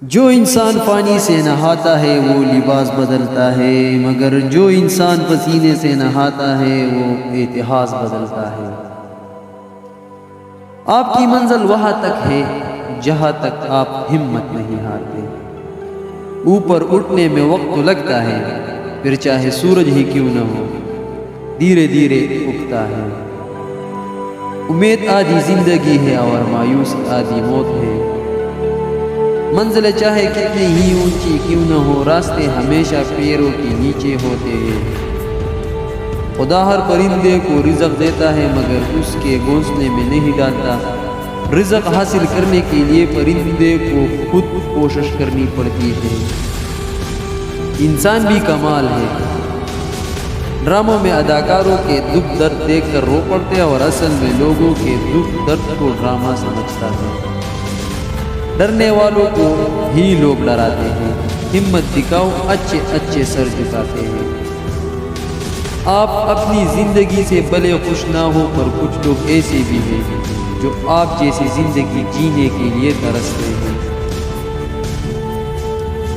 جو انسان پانی سے نہاتا ہے وہ لباس بدلتا ہے، مگر جو انسان پسینے سے نہاتا ہے وہ اتہاس بدلتا ہے۔ آپ کی منزل وہاں تک ہے جہاں تک آپ ہمت نہیں ہارتے۔ اوپر اٹھنے میں وقت لگتا ہے، پھر چاہے سورج ہی کیوں نہ ہو دھیرے دھیرے اگتا ہے۔ امید آدھی زندگی ہے اور مایوس آدھی موت ہے۔ منزل چاہے کتنی ہی اونچی کیوں نہ ہو، راستے ہمیشہ پیروں کے نیچے ہوتے ہیں۔ خدا ہر پرندے کو رزق دیتا ہے مگر اس کے گھونسلے میں نہیں ڈالتا۔ رزق حاصل کرنے کے لیے پرندے کو خود کوشش کرنی پڑتی ہے۔ انسان بھی کمال ہے، ڈراموں میں اداکاروں کے دکھ درد دیکھ کر رو پڑتے اور اصل میں لوگوں کے دکھ درد کو ڈرامہ سمجھتا ہے۔ ڈرنے والوں کو ہی لوگ ڈراتے ہیں، ہمت دکھاؤ اچھے اچھے سر جھکاتے ہیں۔ آپ اپنی زندگی سے بھلے خوش نہ ہو پر کچھ لوگ ایسے بھی ہیں جو آپ جیسی زندگی جینے کے لیے ترستے ہیں۔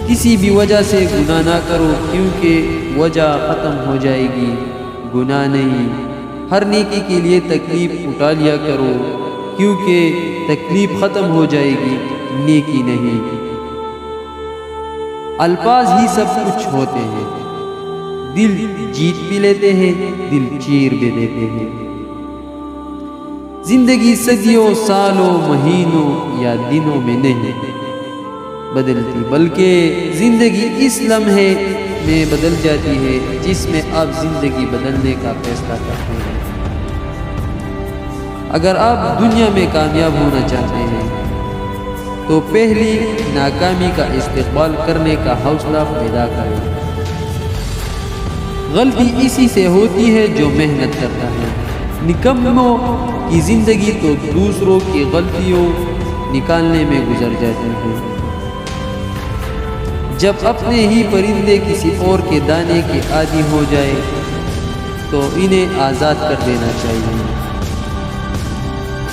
کسی بھی وجہ سے گناہ نہ کرو کیونکہ وجہ ختم ہو جائے گی، گناہ نہیں۔ ہر نیکی کے لیے تکلیف اٹھا لیا کرو کیونکہ تکلیف ختم ہو جائے گی، نیکی نہیں۔ الفاظ ہی سب کچھ ہوتے ہیں، دل جیت بھی لیتے ہیں، دل چیر بھی دیتے ہیں۔ زندگی صدیوں، سالوں، مہینوں یا دنوں میں نہیں بدلتی، بلکہ زندگی اس لمحے میں بدل جاتی ہے جس میں آپ زندگی بدلنے کا فیصلہ کرتے ہیں۔ اگر آپ دنیا میں کامیاب ہونا چاہتے ہیں تو پہلی ناکامی کا استقبال کرنے کا حوصلہ پیدا کریں۔ غلطی اسی سے ہوتی ہے جو محنت کرتا ہے۔ نکموں کی زندگی تو دوسروں کی غلطیوں نکالنے میں گزر جاتی ہے۔ جب اپنے ہی پرندے کسی اور کے دانے کے عادی ہو جائے تو انہیں آزاد کر دینا چاہیے۔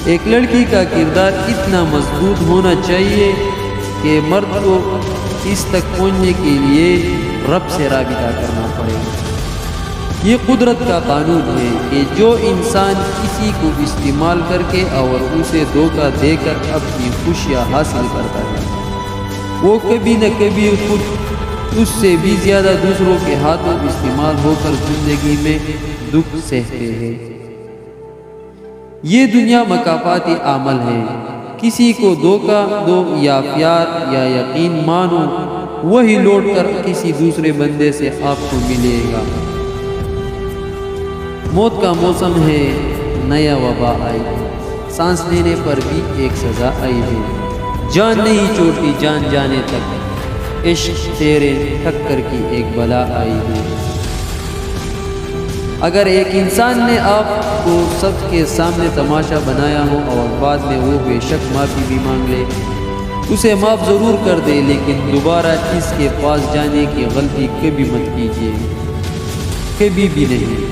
ایک لڑکی کا کردار اتنا مضبوط ہونا چاہیے کہ مرد کو اس تک پہنچنے کے لیے رب سے رابطہ کرنا پڑے۔ یہ قدرت کا قانون ہے کہ جو انسان کسی کو استعمال کر کے اور اسے دھوکہ دے کر اپنی خوشیاں حاصل کرتا ہے، وہ کبھی نہ کبھی خود اس سے بھی زیادہ دوسروں کے ہاتھوں استعمال ہو کر زندگی میں دکھ سہتے ہیں۔ یہ دنیا مکافاتی عمل ہے، کسی کو دھوکہ دو یا پیار یا یقین مانو، وہی لوٹ کر کسی دوسرے بندے سے آپ کو ملے گا۔ موت کا موسم ہے، نیا وبا آئی، سانس لینے پر بھی ایک سزا آئی ہے۔ جان نہیں چھوڑتی جان جانے تک، عشق تیرے ٹھکر کی ایک بلا آئی ہے۔ اگر ایک انسان نے آپ کو سب کے سامنے تماشا بنایا ہو اور بعد میں وہ بے شک معافی بھی مانگ لے، اسے معاف ضرور کر دے، لیکن دوبارہ اس کے پاس جانے کی غلطی کبھی مت کیجیے، کبھی بھی نہیں۔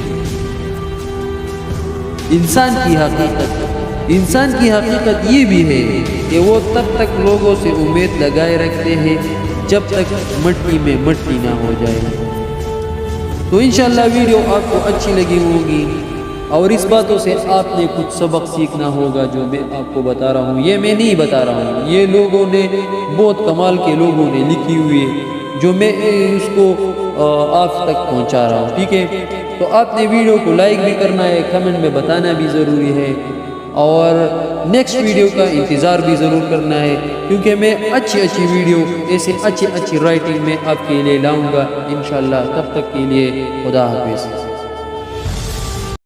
انسان کی حقیقت یہ بھی ہے کہ وہ تب تک لوگوں سے امید لگائے رکھتے ہیں جب تک مٹی میں مٹی نہ ہو جائے۔ تو انشاءاللہ ویڈیو آپ کو اچھی لگی ہوگی اور اس باتوں سے آپ نے کچھ سبق سیکھنا ہوگا جو میں آپ کو بتا رہا ہوں۔ یہ میں نہیں بتا رہا ہوں، یہ لوگوں نے، بہت کمال کے لوگوں نے لکھی ہوئی ہے جو میں اس کو آپ تک پہنچا رہا ہوں، ٹھیک ہے؟ تو آپ نے ویڈیو کو لائک بھی کرنا ہے، کمنٹ میں بتانا بھی ضروری ہے اور نیکسٹ ویڈیو کا انتظار بھی ضرور کرنا ہے، کیونکہ میں اچھی ویڈیو ایسے اچھی رائٹنگ میں آپ کے لیے لاؤں گا انشاءاللہ۔ تب تک کے لیے خدا حافظ۔